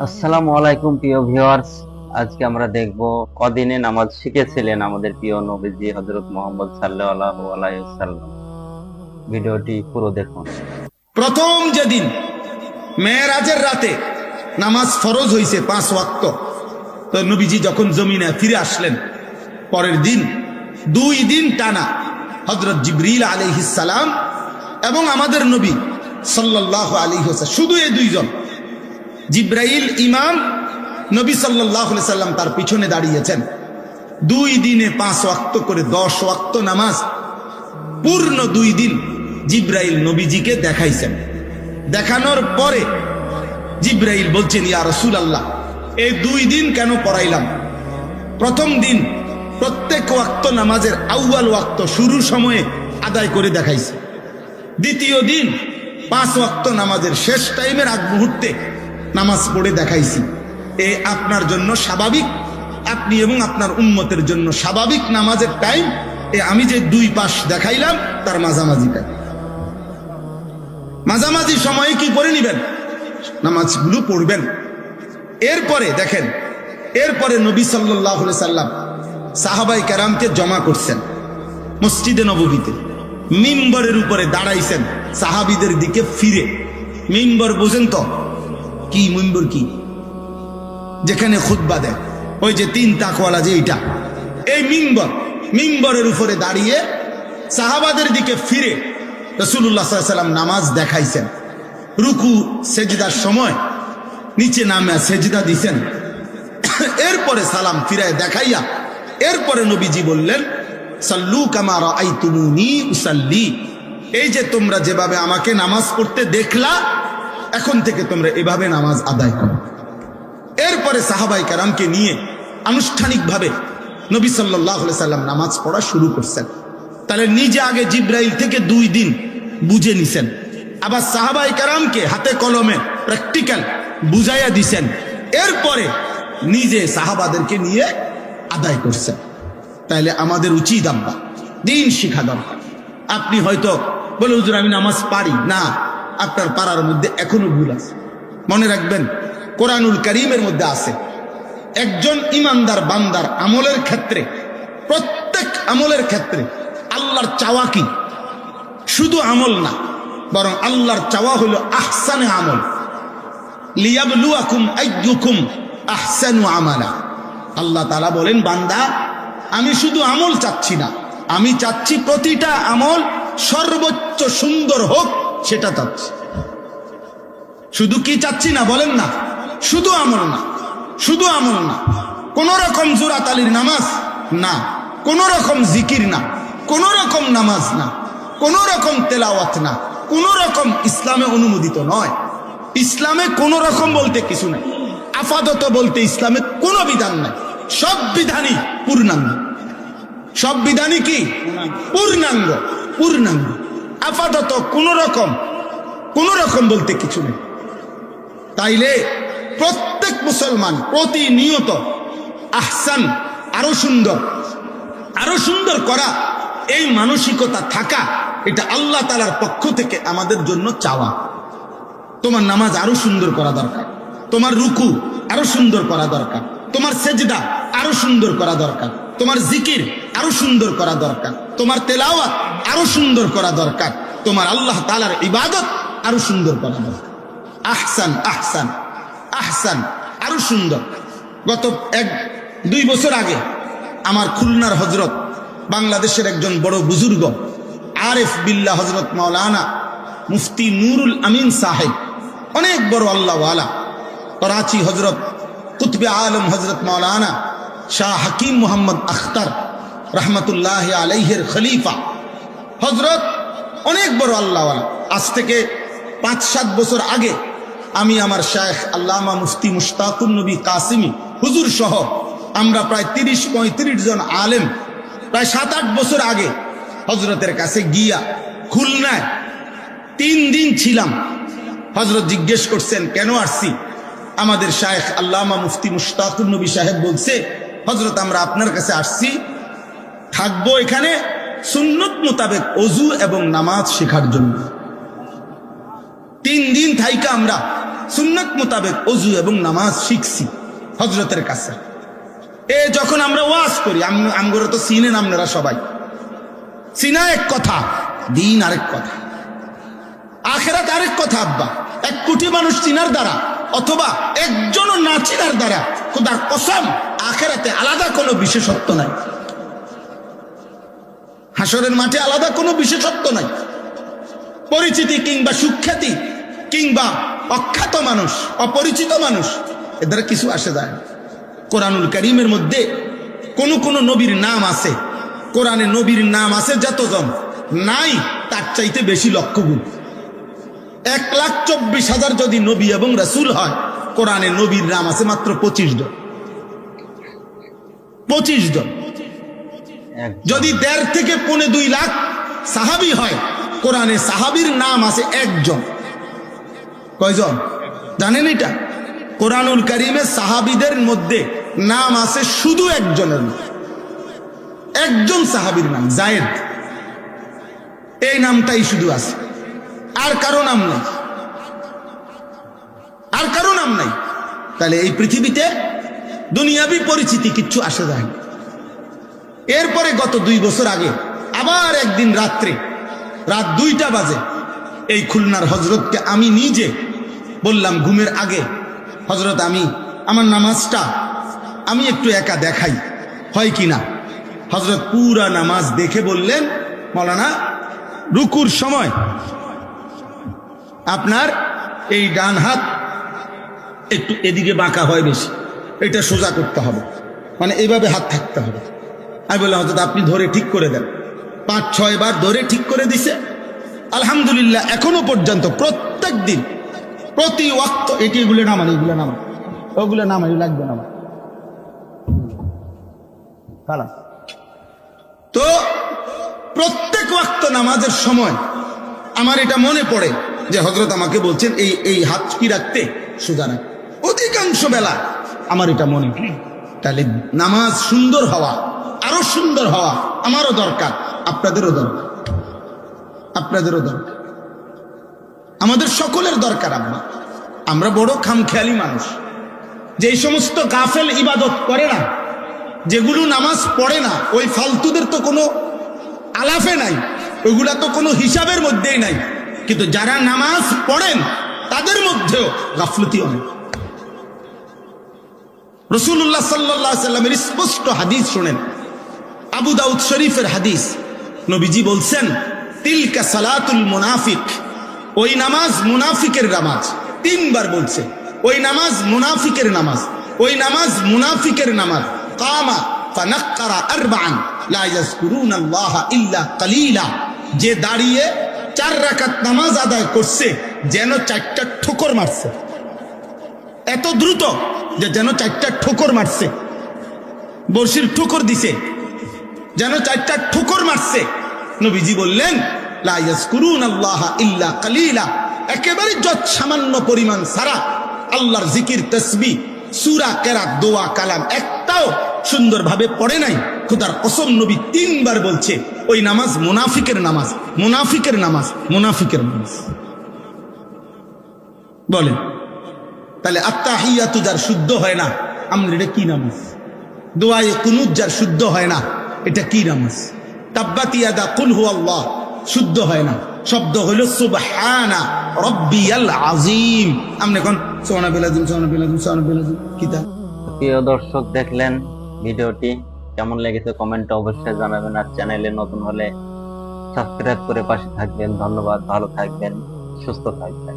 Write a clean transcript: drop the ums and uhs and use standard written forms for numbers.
আসসালামু আলাইকুম প্রিয় ভিউয়ার্স। আজকে আমরা দেখব কদিনে নামাজ শিখেছিলেন আমাদের প্রিয় নবীজি হযরত মুহাম্মদ সাল্লাল্লাহু আলাইহি ওয়াসাল্লাম। ভিডিওটি পুরো দেখুন। প্রথম যেদিন মেরাজের রাতে নামাজ ফরজ হয়েছে 5 ওয়াক্ত, তো নবীজি যখন জমিনে ফিরে আসলেন পরের দিন 2 দিন টানা হযরত জিবরিল আলাইহিস সালাম এবং আমাদের নবী সাল্লাল্লাহু আলাইহি ওয়াসাল্লাম, শুধু এই দুইজন, জিবরাইল ইমাম, নবী সাল্লাল্লাহু আলাইহি সাল্লাম তার পিছনে দাঁড়িয়েছেন। 2 দিনে 5 ওয়াক্ত করে 10 ওয়াক্ত নামাজ পূর্ণ 2 দিন জিবরাইল নবীজিকে দেখাইছেন। দেখানোর পরে জিবরাইল বলছেন, ইয়া রাসূলুল্লাহ, এই 2 দিন কেন পড়াইলাম? প্রথম দিন প্রত্যেক ওয়াক্ত নামাজের আউয়াল ওয়াক্ত শুরুর সময়ে আদায় করে দেখাইছে। দ্বিতীয় দিন 5 ওয়াক্ত নামাজের শেষ টাইমের আগ মুহূর্তে নামাজ পড়ে দেখাইছি। এ আপনার জন্য স্বাভাবিক, আপনি এবং আপনার উম্মতের জন্য স্বাভাবিক নামাজের টাইম। আমি যে 2 পাশ দেখাইলাম তার মাঝামাঝি টাইম, মাঝামাঝি সময়ে কি করে নিবেন? নামাজগুলো পড়বেন। এরপরে দেখেন, এরপরে নবী সাল্লাল্লাহু আলাইহি সাল্লাম সাহাবায়ে কেরামকে জমা করছেন মসজিদে নববীতে, মিম্বরের উপরে দাঁড়াইছেন সাহাবীদের দিকে ফিরে। মিম্বর বোঝেন তো কি? মিম্বর কি? যেখানে খুতবা দেয়, ওই যে 3 তাকওয়ালা, যে এটা, এই মিম্বর, মিম্বরের উপরে দাঁড়িয়ে সাহাবাদের দিকে ফিরে রাসূলুল্লাহ সাল্লাল্লাহু আলাইহি ওয়াসাল্লাম নামাজ দেখাইছেন। রুকু সেজদার সময় নিচে নামে সেজদা দিছেন। এরপরে সালাম ফিরায় দেখাইয়া এরপরে নবীজি বললেন, সাল্লু কামা রাআইতুমুনি উসাল্লি, এই যে তোমরা যেভাবে আমাকে নামাজ পড়তে দেখলা, এখন থেকে তোমরা এভাবে নামাজ আদায় করো। এরপরে সাহাবায়ে কেরামকে নিয়ে আনুষ্ঠানিকভাবে নবী সাল্লাল্লাহু আলাইহি সাল্লাম নামাজ পড়া শুরু করছেন। তাহলে নিজে আগে জিবরাইল থেকে 2 দিন বুঝে নিছেন, আবার সাহাবায়ে কেরামকে হাতে কলমে প্র্যাকটিক্যাল বুঝাইয়া দিছেন। এরপরে নিজে সাহাবাদেরকে নিয়ে আদায় করছেন। তাইলে আমাদের উচিত আব্বা দিন শিখা দরকার। আপনি হয়তো বলে, হুজুর আমি নামাজ পারি না, আপনার পারার মধ্যে এখনো ভুল আছে। মনে রাখবেন, কোরআনুল কারীমের মধ্যে আছে, একজন ইমানদার বান্দার আমলের ক্ষেত্রে, প্রত্যেক আমলের ক্ষেত্রে আল্লাহর চাওয়া কি? শুধু আমল না, বরং আল্লাহর চাওয়া হলো আহসানে আমল, লিয়াবলুয়াকুম আইয়ুকুম আহসানু আমালা। আল্লাহ তাআলা বলেন, বান্দা আমি শুধু আমল চাচ্ছি না, আমি চাচ্ছি প্রতিটা আমল সর্বোচ্চ সুন্দর হোক, সেটা চাচ্ছি। শুধু কি চাচ্ছি না বলেন না, শুধু আমল না, শুধু আমল না, কোন রকম জোরাতালির নামাজ না, কোন রকম জিকির না, কোন রকম নামাজ না, কোন রকম তেলাওয়াত না, কোন রকম ইসলামে অনুমোদিত নয়। ইসলামে কোন রকম বলতে কিছু নাই, আপাতত বলতে ইসলামে কোনো বিধান নাই, সব বিধানই পূর্ণাঙ্গ। সব বিধানই কি? পূর্ণাঙ্গ, পূর্ণাঙ্গ। আপাতত কোন রকম বলতে কিছু নেই। তাইলে প্রত্যেক মুসলমান প্রতিনিয়ত আহসান, আরো সুন্দর, আরো সুন্দর করা, এই মানসিকতা থাকা, এটা আল্লাহ তাআলার পক্ষ থেকে আমাদের জন্য চাওয়া। তোমার নামাজ আরো সুন্দর করা দরকার, তোমার রুকু আরো সুন্দর করা দরকার, তোমার সেজদা আরো সুন্দর করা দরকার, তোমার জিকির আরো সুন্দর করা দরকার, তোমার তেলাওয়াত আরো সুন্দর করা দরকার, তোমার আল্লাহ তাআলার ইবাদত আরো সুন্দর করা দরকার। আহসান, আহসান, আহসান, আরো সুন্দর। গত 1-2 বছর আগে আমার খুলনার হযরত, বাংলাদেশের একজন বড় বুজুর্গ, আরিফ বিল্লাহ হযরত মাওলানা মুফতি নুরুল আমিন সাহেব, অনেক বড় আল্লাহওয়ালা, করাচি হযরত কুতবে আলম হযরত মাওলানা শাহ হাকিম মোহাম্মদ আখতার রহমতুল্লাহ আলাইহির খলিফা হযরত, অনেক বড় আল্লাহওয়ালা। আজ থেকে 5-7 বছর আগে আমি আমার শায়েখ আল্লামা মুফতি মুশতাকুন নবী কাসিমি হুজুর সহ আমরা প্রায় 30-35 জন আলেম প্রায় 7-8 বছর আগে হযরতের কাছে গিয়া খুলনায় 3 দিন ছিলাম। হযরত জিজ্ঞেস করছেন কেন আসছি? আমাদের শায়েখ আল্লামা মুফতি মুশতাকুন নবী সাহেব বলছে, হযরত আমরা আপনার কাছে আসছি, থাকবো এখানে সুন্নত মোতাবেক ওযু এবং নামাজ শেখার জন্য। 3 দিন থাইকা আমরা সুন্নাত মোতাবেক অজু এবং নামাজ শিখছি হজরতের কাছে। যখন আমরা ওয়াজ করি, আমগরে তো চিনেন আপনারা সবাই, চিনা এক কথা, দিন আরেক কথা, আখেরাত আরেক কথা। আব্বা 1 কোটি মানুষ চিনার দ্বারা অথবা একজনও না চিনার দ্বারা খোদার কসম আখেরাতে আলাদা কোনো বিশেষত্ব নাই, হাসরের মাঠে আলাদা কোনো বিশেষত্ব নাই। পরিচিতি কিংবা সুখ্যাতি কিংবা অখ্যাত মানুষ, অপরিচিত মানুষ, এদের কিছু আসে যায় না। কোরআনুল কারীমের মধ্যে কোন নবীর নাম আছে, কোরআনে নবীর নাম আছে যতজন, নাই তার চাইতে বেশি লক্ষ গুণ। 1,24,000 যদি নবী এবং রাসূল হয়, কোরআনে নবীর নাম আছে মাত্র 25 জন। 25 জন। যদি 1.5 থেকে 2.5 লাখ সাহাবী হয়, কোরআনে সাহাবীর নাম আছে 1 জন। কয়জন জানেন এটা? কোরআনুল কারীমে সাহাবীদের মধ্যে নাম আছে শুধু 1 জনের নাম, 1 জন সাহাবীর নাম যায়েদ, এই নামটাই শুধু আছে, আর কারো নাম নাই, আর কারো নাম নাই। তাহলে এই পৃথিবীতে দুনিয়াবি পরিচিতি কিচ্ছু আসে যায় না। এরপরে গত 2 বছর আগে আবার একদিন রাত্রে রাত 2টা বাজে এই খুলনার হজরতকে আমি নিজে বললাম ঘুমের আগে, হজরত আমি আমার নামাজটা আমি একটু একা দেখাই, হয় কিনা। হজরত পুরা নামাজ দেখে বললেন, মৌলানা রুকুর সময় আপনার এই ডান হাত একটু এদিকে বাঁকা হয় বেশি, এটা সোজা করতে হবে, মানে এইভাবে হাত থাকতে হবে। আমি বললাম হজরত আপনি ধরে ঠিক করে দেন। 5-6 বার ধরে ঠিক করে দিছে। আলহামদুলিল্লাহ এখনো পর্যন্ত প্রত্যেক দিন প্রতি ওয়াক্ত এগুলো নামান, এগুলো নামান, ওগুলো নামান, লাগবে নামান। তো প্রত্যেক ওয়াক্ত নামাজের সময় আমার এটা মনে পড়ে যে হযরত আমাকে বলছেন এই হাত কি রাখতে, সোজা রাখ। অধিকাংশ বেলা আমার এটা মনে পড়ে। তাহলে নামাজ সুন্দর হওয়া, আরো সুন্দর হওয়া আমারও দরকার, আপনাদেরও দরকার, আপনাদেরও দরকার, আমাদের সকলের দরকার। আমরা বড় খামখেয়ালি মানুষ, যে সমস্ত গাফেল ইবাদত করে না, যেগুলো নামাজ পড়ে না, ওই ফালতুদের তো কোনো আলাফে নাই, ওইগুলা তো কোনো হিসাবের মধ্যেই নাই। কিন্তু যারা নামাজ পড়েন তাদের মধ্যেও গাফলতি অনেক। রাসূলুল্লাহ সাল্লাল্লাহু আলাইহি সাল্লামের স্পষ্ট হাদিস শুনেন, আবু দাউদ শরীফের হাদিস। নবীজি বলছেন, তিলকা সালাতুল মুনাফিক, ওই নামাজ মুনাফিকের নামাজ। 3 বার বলছে, ওই নামাজ মুনাফিকের নামাজ, ওই নামাজ মুনাফিকের নামাজ। কামা ফানাক্কারা আরবাআন লা ইয়াযকুরুনাল্লাহা ইল্লা কালিলা, যে দাঁড়িয়ে 4 রাকাত নামাজ আদায় করছে যেন 4টা ঠোকর মারছে, এত দ্রুত যে যেন 4টা ঠোকর মারছে, বর্ষির ঠোকর দিছে, যেন 4টা ঠোকর মারছে। নবীজি বললেন, লা ইয়াযকুরুনাল্লাহা ইল্লা কালিলা, একেবারে যত সামান্য পরিমাণ ছাড়া আল্লাহর জিকির, তাসবিহ, সূরা, কেরাত, দোয়া, কালাম একটাও সুন্দরভাবে পড়ে নাই। খোদার কসম নবী 3 বার বলছে, ওই নামাজ মুনাফিকের নামাজ, মুনাফিকের নামাজ, মুনাফিকের নামাজ। বলেন তাহলে আত্তাহিয়াতু যার শুদ্ধ হয় না, আমরা এটা কি নামাজ? দোয়ায়ে কুনুত যার শুদ্ধ হয় না, এটা কি নামাজ? তাব্বাত ইয়াদা কুল হুয়াল্লাহ শুদ্ধ হয় না, শব্দ হইল সুবহানা রাব্বিয়াল আযীম। আমরা এখন সুবহানাল্লাহি সুবহানাল্লাহি কিতা। প্রিয় দর্শক, দেখলেন ভিডিওটি, কেমন লেগেছে কমেন্টে অবশ্যই জানাবেন। আর চ্যানেলে নতুন হলে সাবস্ক্রাইব করে পাশে থাকবেন। ধন্যবাদ, ভালো থাকবেন, সুস্থ থাকবেন।